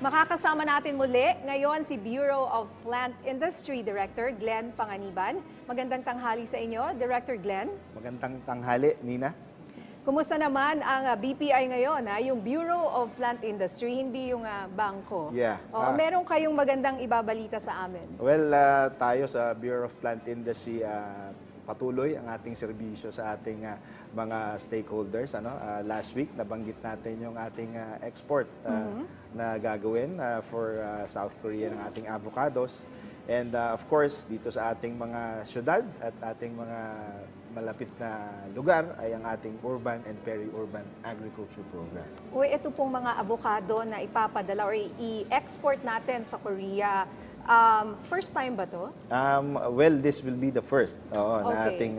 Makakasama natin muli ngayon si Bureau of Plant Industry Director Glenn Panganiban. Magandang tanghali sa inyo, Director Glenn. Magandang tanghali, Nina. Kumusta naman ang BPI ngayon, yung Bureau of Plant Industry, hindi yung bangko? Yeah. Meron kayong magandang ibabalita sa amin. Well, tayo sa Bureau of Plant Industry, patuloy ang ating serbisyo sa ating mga stakeholders. Last week, nabanggit natin yung ating export na gagawin for South Korea ng ating avocados. And of course, dito sa ating mga syudad at ating mga malapit na lugar ay ang ating urban and peri-urban agriculture program. Ito pong mga avocado na ipapadala or i-export natin sa Korea, first time ba to? Well, this will be the first. Na Okay. ating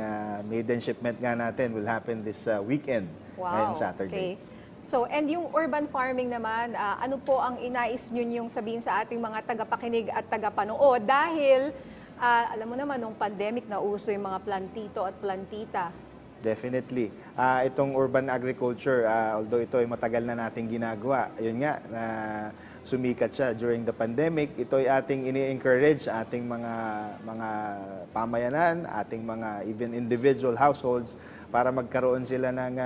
maiden shipment nga natin will happen this weekend, ngayong Saturday. Okay. So, and yung urban farming naman, ano po ang inais nyo yung sabihin sa ating mga tagapakinig at tagapanood? Dahil, alam mo naman, nung pandemic, nauso yung mga plantito at plantita. Definitely. Itong urban agriculture, although ito ay matagal na nating ginagawa, yun nga, na sumikat siya during the pandemic, ito ay ating ini-encourage ating mga pamayanan, ating mga even individual households para magkaroon sila ng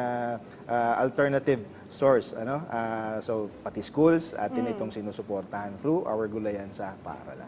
alternative source. So, pati schools, atin itong sinusuportahan through our Gulayan sa Paaralan.